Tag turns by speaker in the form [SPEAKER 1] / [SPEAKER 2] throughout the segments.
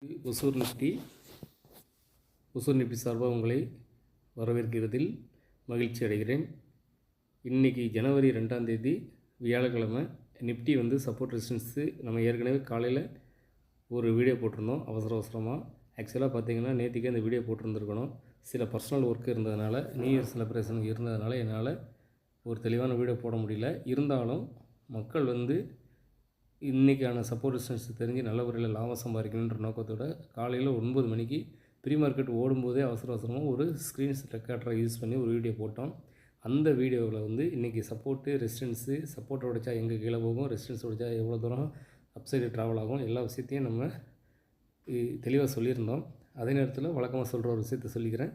[SPEAKER 1] Hosur Nifty சார்பாக உங்களை வரவேற்கிறதில் மகிழ்ச்சி அடைகிறேன். இன்றைக்கி ஜனவரி 2ஆம் தேதி வியாழக்கிழமை. நிஃப்டி சப்போர்ட் ரெசிஸ்டன்ஸு நம்ம ஏற்கனவே காலையில் ஒரு வீடியோ போட்டிருந்தோம் அவசரமாக. ஆக்சுவலாக பார்த்திங்கன்னா நேற்றுக்கே அந்த வீடியோ போட்டிருந்துருக்கணும். சில பர்சனல் ஒர்க் இருந்ததுனால, நியூ இயர் செலிப்ரேஷன் இருந்ததுனால என்னால் ஒரு தெளிவான வீடியோ போட முடியல. இருந்தாலும் மக்கள் இன்றைக்கான சப்போர்ட் ரெசிஸ்டன்ஸ் தெரிஞ்சு நல்ல முறையில் லாபம் சம்பாதிக்கணுன்ற நோக்கத்தோடு காலையில் 9 மணிக்கு ப்ரீ மார்க்கெட் ஓடும்போதே அவசரமாக ஒரு ஸ்க்ரீன்ஸ் ரெக்கார்டரை யூஸ் பண்ணி ஒரு வீடியோ போட்டோம். அந்த வீடியோவில் இன்றைக்கி சப்போர்ட் உடைச்சா எங்கே கீழே போகும், ரெசிஸ்டன்ஸ் உடைச்சா எவ்வளோ தூரம் அப்சைடு ட்ராவல் ஆகும், எல்லா விஷயத்தையும் நம்ம தெளிவாக சொல்லியிருந்தோம். அதே நேரத்தில் வழக்கமாக சொல்கிற ஒரு விஷயத்தை சொல்லிக்கிறேன்.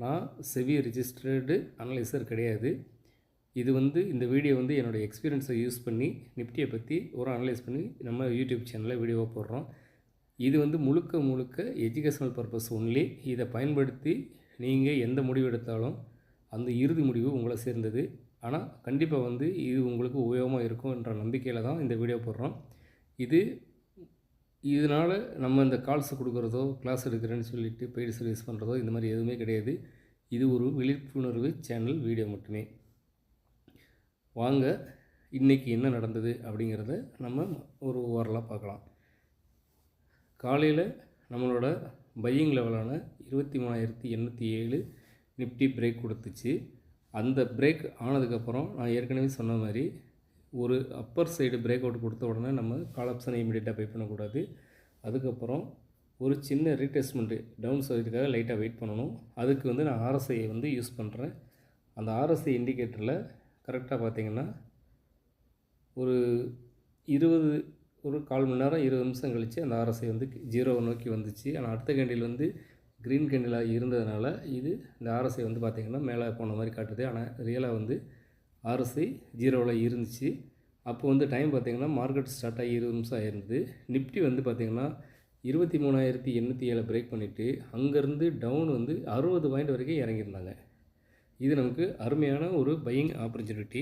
[SPEAKER 1] நான் செபி ரிஜிஸ்டர்டு அனலைசர் கிடையாது. இது இந்த வீடியோ என்னோடய எக்ஸ்பீரியன்ஸை யூஸ் பண்ணி நிஃப்டியை பற்றி ஒரு அனலைஸ் பண்ணி நம்ம யூடியூப் சேனலில் வீடியோவாக போடுறோம். இது முழுக்க எஜுகேஷனல் பர்பஸ் ஒன்லி. இதை பயன்படுத்தி நீங்கள் எந்த முடிவு எடுத்தாலும் அந்த இறுதி முடிவு உங்களை சேர்ந்தது. ஆனால் கண்டிப்பாக இது உங்களுக்கு உபயோகமாக இருக்கும்ன்ற நம்பிக்கையில் தான் இந்த வீடியோ போடுறோம். இதனால் நம்ம இந்த கால்ஸ் கொடுக்குறதோ, கிளாஸ் எடுக்கிறேன்னு சொல்லிவிட்டு பெய்டு சர்வீஸ் பண்ணுறதோ இந்த மாதிரி எதுவுமே கிடையாது. இது ஒரு விழிப்புணர்வு சேனல் வீடியோ மட்டுமே. வாங்க இன்றைக்கி என்ன நடந்தது அப்படிங்கிறத நம்ம ஒரு ஓரலாக பார்க்கலாம். காலையில் நம்மளோட பையிங் லெவலான 23,807 நிஃப்டி பிரேக் கொடுத்துச்சு. அந்த பிரேக் ஆனதுக்கப்புறம் நான் ஏற்கனவே சொன்ன மாதிரி ஒரு அப்பர் சைடு பிரேக் அவுட் கொடுத்த உடனே நம்ம கால் ஆப்ஷனை இமீடியட்டாக பை பண்ணக்கூடாது. அதுக்கப்புறம் ஒரு சின்ன ரீடெஸ்ட்மெண்ட்டு டவுன் சைடுக்காக லைட்டாக வெயிட் பண்ணணும். அதுக்கு நான் ஆர்எஸ்ஐயை யூஸ் பண்ணுறேன். அந்த ஆர்எஸ்ஐ இண்டிகேட்டரில் கரெக்டாக பார்த்திங்கன்னா ஒரு கால் மணி நேரம் 20 நிமிஷம் கழித்து அந்த ஆர்எஸ்ஐ 0 நோக்கி வந்துச்சு. ஆனால் அடுத்த கேண்டில் க்ரீன் கேண்டிலாக இருந்ததுனால இந்த ஆர்எஸ்ஐ பார்த்திங்கன்னா மேலே போன மாதிரி காட்டுது. ஆனால் ரியலாக ஆர்எஸ்ஐ 0வில் இருந்துச்சு. அப்போ டைம் பார்த்திங்கன்னா மார்க்கெட் ஸ்டார்ட் ஆகி 20 நிமிஷம் ஆயிருந்தது. நிஃப்டி பார்த்திங்கன்னா 23,807 பிரேக் பண்ணிவிட்டு அங்கேருந்து டவுன் 60 பாயிண்ட் வரைக்கும் இறங்கியிருந்தாங்க. இது நமக்கு அருமையான ஒரு பையிங் ஆப்பர்ச்சுனிட்டி.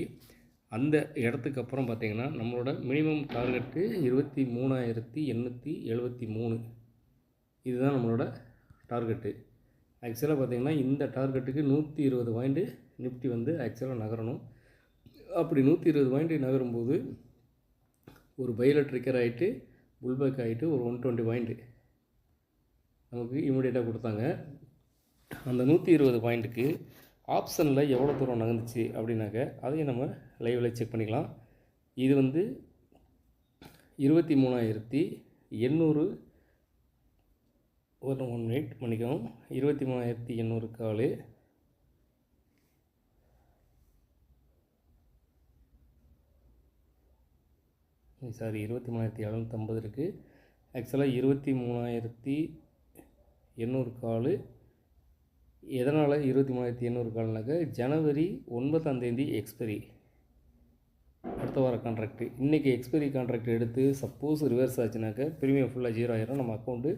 [SPEAKER 1] அந்த இடத்துக்கு அப்புறம் பார்த்திங்கன்னா நம்மளோட மினிமம் டார்கெட்டு 23,873. இதுதான் நம்மளோட டார்கெட்டு. ஆக்சுவலாக பார்த்திங்கன்னா இந்த டார்கெட்டுக்கு 120 பாயிண்ட்டு நிஃப்டி ஆக்சுவலாக நகரணும். அப்படி 120 பாயிண்ட்டு நகரும்போது ஒரு பையில் ட்ரிக்கர் ஆகிட்டு புல்பேக் ஆகிட்டு ஒரு 120 பாயிண்ட்டு நமக்கு இமீடியட்டாக கொடுத்தாங்க. அந்த 120 பாயிண்ட்டுக்கு ஆப்ஷனில் எவ்வளோ தூரம் நகர்ந்துச்சு அப்படின்னாக்க அதையும் நம்ம லைவில் செக் பண்ணிக்கலாம். இது 23,800 1 மினிட் பண்ணிக்கவும் 23,800 கால். சாரி 23,750 இருக்குது. ஆக்சுவலாக 23,800 கால். எதனால் 23,800 கால்னாக்க ஜனவரி 9ஆம் தேதி எக்ஸ்பைரி, அடுத்த வார கான்ட்ராக்டு. இன்றைக்கி எக்ஸ்பைரி கான்ட்ராக்ட் எடுத்து சப்போஸ் ரிவர்ஸ் ஆச்சுனாக்க ப்ரீமியம் ஃபுல்லாக 0 ஆயிரும். நம்ம அக்கௌண்ட்டு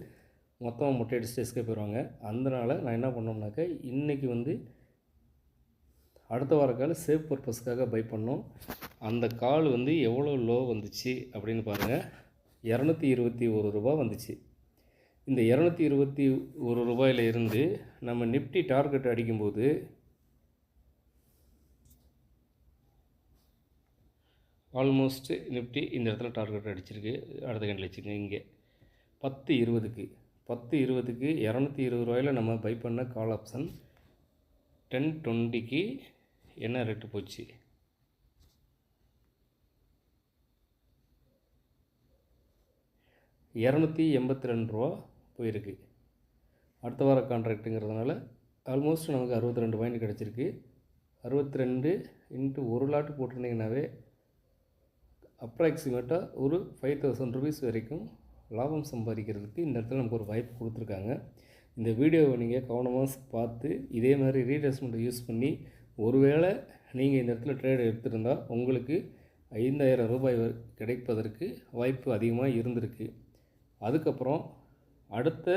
[SPEAKER 1] மொத்தமாக முட்டை அடிச்சுட்டு எஸ்கேப் போயிடுவாங்க. அதனால் நான் என்ன பண்ணோம்னாக்க இன்றைக்கி அடுத்த வார கால் சேஃப் பர்பஸ்க்காக பை பண்ணோம். அந்த கால் எவ்வளோ லோ வந்துச்சு அப்படின்னு பாருங்கள். 221 ரூபா வந்துச்சு. இந்த 221 ரூபாயில் இருந்து நம்ம நிஃப்டி டார்கெட் அடிக்கும்போது ஆல்மோஸ்ட் நிஃப்டி இந்த இடத்துல டார்கெட் அடிச்சிருக்கு. அடுத்த கேண்டில் வச்சுக்கோங்க. இங்கே 10:20க்கு 220 ரூபாயில் நம்ம பை பண்ண கால் ஆப்ஷன் 10:20க்கு என்ன ரேட்டு போச்சு? 282 ரூபா போயிருக்கு. அடுத்த வார கான்ட்ராக்டுங்கிறதுனால ஆல்மோஸ்ட் நமக்கு 62 பாயிண்ட் கிடச்சிருக்கு. 62 இன்ட்டு ஒரு லாட்டு போட்டிருந்தீங்கன்னாவே அப்ராக்சிமேட்டாக ஒரு 5,000 ருபீஸ் வரைக்கும் லாபம் சம்பாதிக்கிறதுக்கு இந்த இடத்துல நமக்கு ஒரு வாய்ப்பு கொடுத்துருக்காங்க. இந்த வீடியோவை நீங்கள் கவனமாக பார்த்து இதே மாதிரி ரீடெஸ்ட்மெண்ட்டை யூஸ் பண்ணி ஒருவேளை நீங்கள் இந்த இடத்துல ட்ரேட் எடுத்திருந்தால் உங்களுக்கு 5,000 ரூபாய் கிடைப்பதற்கு வாய்ப்பு அதிகமாக இருந்திருக்கு. அதுக்கப்புறம் அடுத்த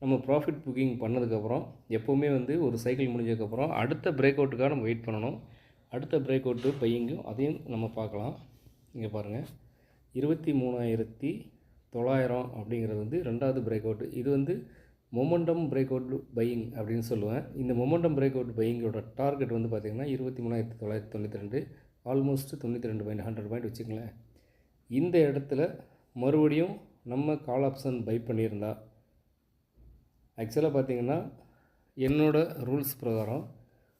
[SPEAKER 1] நம்ம ப்ராஃபிட் புக்கிங் பண்ணதுக்கப்புறம் எப்போவுமே ஒரு சைக்கிள் முடிஞ்சதுக்கப்புறம் அடுத்த பிரேக் அவுட்டுக்காக நம்ம வெயிட் பண்ணணும். அடுத்த பிரேக் அவுட்டு பையிங்கும் அதையும் நம்ம பார்க்கலாம். இங்கே பாருங்கள் 23,000 900 அப்படிங்கிறது வந்து ரெண்டாவது பிரேக் அவுட். இது வந்து மொமெண்டம் பிரேக் அவுட் பையிங் அப்படின்னு சொல்லுவேன். இந்த மொமெண்டம் பிரேக் அவுட் பையிங்கோட டார்கெட் வந்து பார்த்திங்கன்னா 23,992, ஆல்மோஸ்ட் 92 பாயிண்ட், 100 பாயிண்ட் வச்சுக்கங்களேன். இந்த இடத்துல மறுபடியும் நம்ம கால் ஆப்ஷன் பை பண்ணியிருந்தா, ஆக்சுவலாக பார்த்திங்கன்னா என்னோடய ரூல்ஸ் பிரகாரம்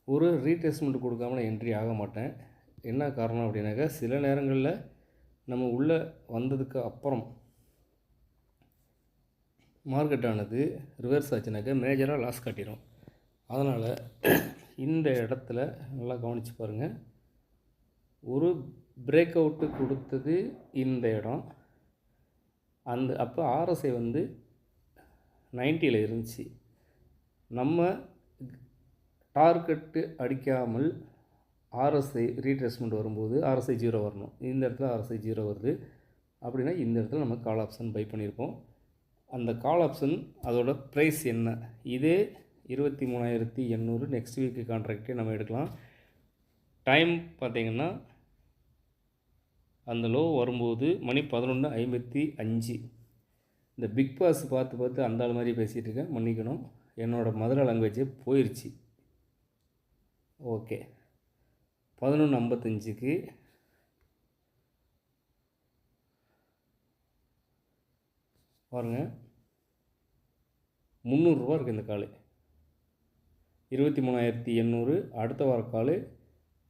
[SPEAKER 1] ஒரு ரீடெஸ்ட்மெண்ட் கொடுக்காம நான் என்ட்ரி ஆக மாட்டேன். என்ன காரணம் அப்படின்னாக்கா, சில நேரங்களில் நம்ம உள்ளே வந்ததுக்கு அப்புறம் மார்க்கெட்டானது ரிவர்ஸ் ஆச்சுனாக்கா மேஜராக லாஸ் காட்டிடும். அதனால் இந்த இடத்துல நல்லா கவனித்து பாருங்கள். ஒரு பிரேக் அவுட்டு கொடுத்தது இந்த இடம். அப்போ ஆர்எஸ்ஐ வந்து 90ல் இருந்துச்சு. நம்ம டார்கெட்டு அடிக்காமல் ஆர்எஸ்ஐ ரீட்ரேஸ்மெண்ட் வரும்போது ஆர்எஸ்ஐ 0 வரணும். இந்த இடத்துல ஆர்எஸ்ஐ 0 வருது அப்படின்னா இந்த இடத்துல நம்ம கால் ஆப்ஷன் பை பண்ணியிருப்போம். அந்த கால் ஆப்ஷன் அதோட ப்ரைஸ் என்ன? இதே 23,800 நெக்ஸ்ட் வீக்கு கான்ட்ராக்டே நம்ம எடுக்கலாம். டைம் பார்த்திங்கன்னா அந்த லோ வரும்போது மணி 11:55. இந்த பிக் பாஸ் பார்த்து அந்த ஆள் மாதிரி பேசிகிட்டு இருக்கேன், மன்னிக்கணும். என்னோடய மதுரை லாங்குவேஜே போயிடுச்சு. ஓகே, 11:55க்கு பாருங்கள், 300 ரூபா இருக்குது இந்த கால். 23,800 அடுத்த வார கால்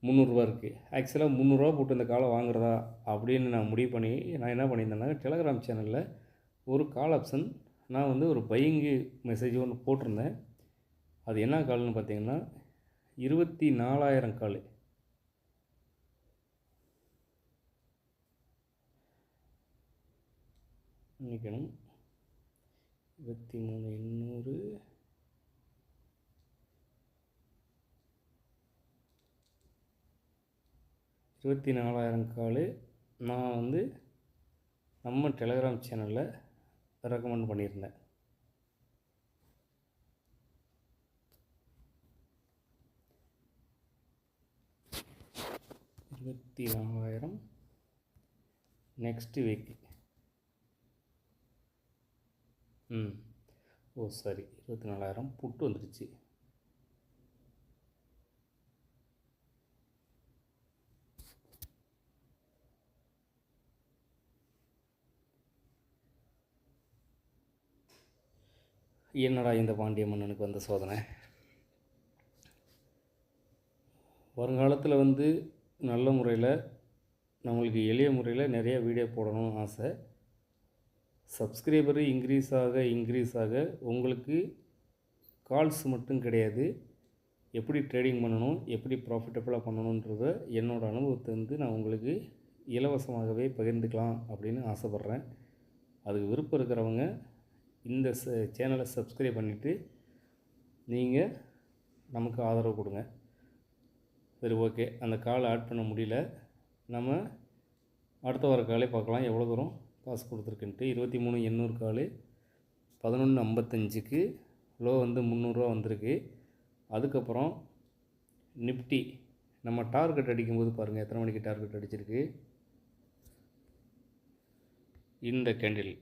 [SPEAKER 1] 300 ரூபா இருக்குது. ஆக்சுவலாக 300 ரூபா போட்டு இந்த காலை வாங்குறதா அப்படின்னு நான் முடிவு பண்ணி நான் என்ன பண்ணியிருந்தேன்னா, டெலகிராம் சேனலில் ஒரு கால் ஆப்ஷன் நான் வந்து ஒரு பையிங்கு மெசேஜ் ஒன்று போட்டிருந்தேன். அது என்ன கால்னு பார்த்தீங்கன்னா 24,000 கால். நினைக்கணும் 23,800 24,000 கால் நான் வந்து நம்ம டெலகிராம் சேனலில் ரெக்கமெண்ட் பண்ணியிருந்தேன். $24,000 நெக்ஸ்ட் வீக். சாரி, 24,000 புட்டு வந்துடுச்சு. என்னடா இந்த பாண்டிய மன்னனுக்கு வந்த சோதனை. வருங்காலத்தில் வந்து நல்ல முறையில் நம்மளுக்கு எளிய முறையில் நிறைய வீடியோ போடணும்னு ஆசை. சப்ஸ்கிரைபரு இன்க்ரீஸ் ஆக உங்களுக்கு கால்ஸ் மட்டும் கிடையாது, எப்படி ட்ரேடிங் பண்ணணும், எப்படி ப்ராஃபிட்டபுளாக பண்ணணுன்றத என்னோடய அனுபவத்தை வந்து நான் உங்களுக்கு இலவசமாகவே பகிர்ந்துக்கலாம் அப்படின்னு ஆசைப்பட்றேன். அதுக்கு விருப்பம் இருக்கிறவங்க இந்த சேனலை சப்ஸ்கிரைப் பண்ணிவிட்டு நீங்கள் நமக்கு ஆதரவு கொடுங்க. சரி, ஓகே. அந்த கால் ஆட் பண்ண முடியல, நம்ம அடுத்த வார காலே பார்க்கலாம் எவ்வளோ தூரம் காசு கொடுத்துருக்குன்ட்டு. 23,800 கால் 11:55க்கு லோ வந்து 300 ரூபா வந்திருக்கு. அதுக்கப்புறம் நிஃப்டி நம்ம டார்கெட் அடிக்கும்போது பாருங்கள் எத்தனை மணிக்கு டார்கெட் அடிச்சிருக்கு. இந்த கேண்டில்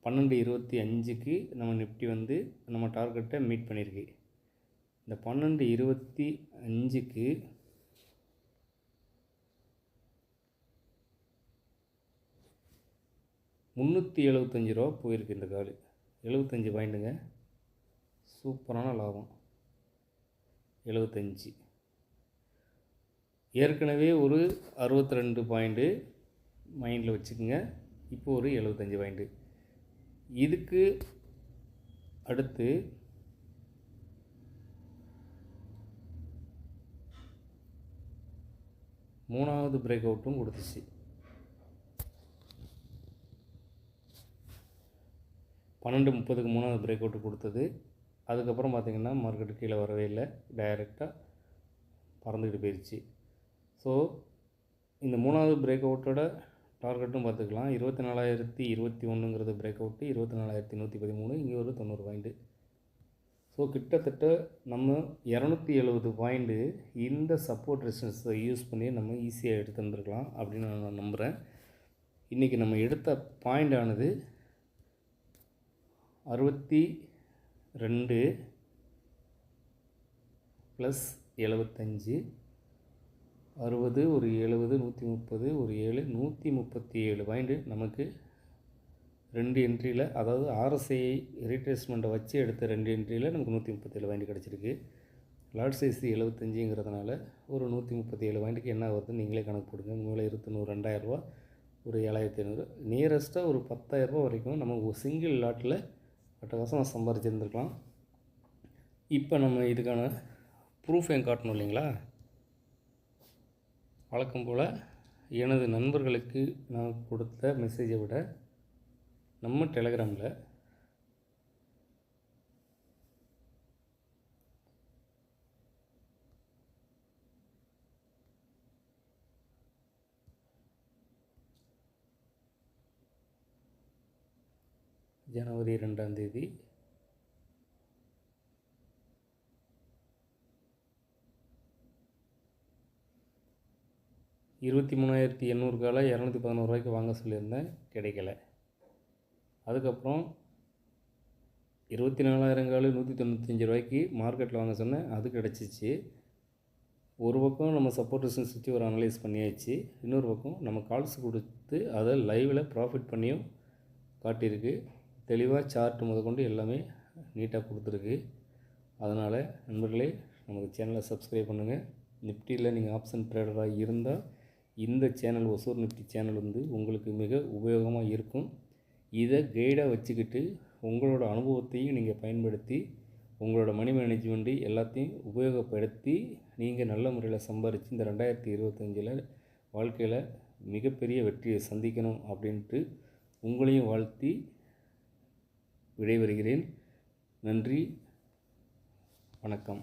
[SPEAKER 1] 12:25க்கு நம்ம நிஃப்டி வந்து நம்ம டார்கெட்டை மீட் பண்ணியிருக்கு. இந்த 12:25க்கு $375 போயிருக்கு இந்த கால். 75 பாயிண்ட்டுங்க, சூப்பரான லாபம். 75 ஏற்கனவே ஒரு 62 பாயிண்ட்டு மைண்டில் வச்சுக்கோங்க. இப்போ ஒரு 75 பாயிண்ட்டு. இதுக்கு அடுத்து மூணாவது பிரேக் அவுட்டும் கொடுத்துச்சு. 12:30க்கு மூணாவது பிரேக் அவுட்டு கொடுத்தது. அதுக்கப்புறம் பார்த்திங்கன்னா மார்க்கெட்டு கீழே வரவே இல்லை, டைரெக்டாக பறந்துக்கிட்டு போயிடுச்சு. ஸோ இந்த மூணாவது பிரேக் அவுட்டோட டார்கெட்டும் பார்த்துக்கலாம். 24,021ங்கிறது பிரேக் அவுட்டு, 24,113, இங்கே ஒரு 90 பாயிண்ட்டு. ஸோ கிட்டத்தட்ட நம்ம 270 பாயிண்ட்டு இந்த சப்போர்ட் ரெசிஸ்டன்ஸை யூஸ் பண்ணி நம்ம ஈஸியாக எடுத்து வந்துருக்கலாம் அப்படின்னு நான் நம்புகிறேன். இன்றைக்கி நம்ம எடுத்த பாயிண்ட் ஆனது 62 ப்ளஸ் 75, 60 ஒரு 70, 130 ஒரு 7, 137 பாயிண்ட்டு நமக்கு 2 என்ட்ரியில், அதாவது RSI ரீட்ரேஸ்மெண்ட்டை வச்சு எடுத்த 2 என்ட்ரியில் நமக்கு 137 பாயிண்ட் கிடச்சிருக்கு. லாட் சைஸ் 75ங்கிறதுனால ஒரு 137 பாயிண்ட்டுக்கு என்ன வருதுன்னு நீங்களே கணக்கு போடுங்க. 321 2000 ஒரு 7500, நியரஸ்ட்டாக ஒரு 10,000 வரைக்கும் நம்ம ஒரு சிங்கிள் லாட்டில் அட்டகாசமாக சம்பாரிச்சிருந்துருக்கலாம். இப்போ நம்ம இதுக்கான ப்ரூஃப் காட்டணும் இல்லைங்களா? வழக்கம் போல் எனது நண்பர்களுக்கு நான் கொடுத்த மெசேஜை விட நம்ம டெலகிராமில் ஜனவரி 2ஆம் தேதி $23,800 $211 வாங்க சொல்லியிருந்தேன், கிடைக்கல. அதுக்கப்புறம் 24,000 $195 மார்க்கெட்டில் வாங்க சொன்னேன், அது கிடச்சிச்சு. ஒரு பக்கம் நம்ம சப்போர்ட் ரெசிஸ்டன்ஸ் வச்சு ஒரு அனலைஸ் பண்ணியாச்சு, இன்னொரு பக்கம் நம்ம கால்ஸ் கொடுத்து அதை லைவில் ப்ராஃபிட் பண்ணியும் காட்டியிருக்கு. தெளிவாக சார்ட் முதற்கொண்டு எல்லாமே நீட்டாக கொடுத்துருக்கு. அதனால் நண்பர்களே, நமக்கு சேனலை சப்ஸ்கிரைப் பண்ணுங்கள். நிஃப்டியில் நீங்கள் ஆப்ஷன் ட்ரேடராக இருந்தால் இந்த சேனல் ஒசூர் நிஃப்டி சேனல் வந்து உங்களுக்கு மிக உபயோகமாக இருக்கும். இதை கைடாக வச்சுக்கிட்டு உங்களோட அனுபவத்தையும் நீங்கள் பயன்படுத்தி உங்களோட மணி மேனேஜ்மெண்ட்டு எல்லாத்தையும் உபயோகப்படுத்தி நீங்கள் நல்ல முறையில் சம்பாரித்து இந்த 2025 வாழ்க்கையில் மிகப்பெரிய வெற்றியை சந்திக்கணும் அப்படின்ட்டு உங்களையும் வாழ்த்தி விடைபெறுகிறேன். நன்றி, வணக்கம்.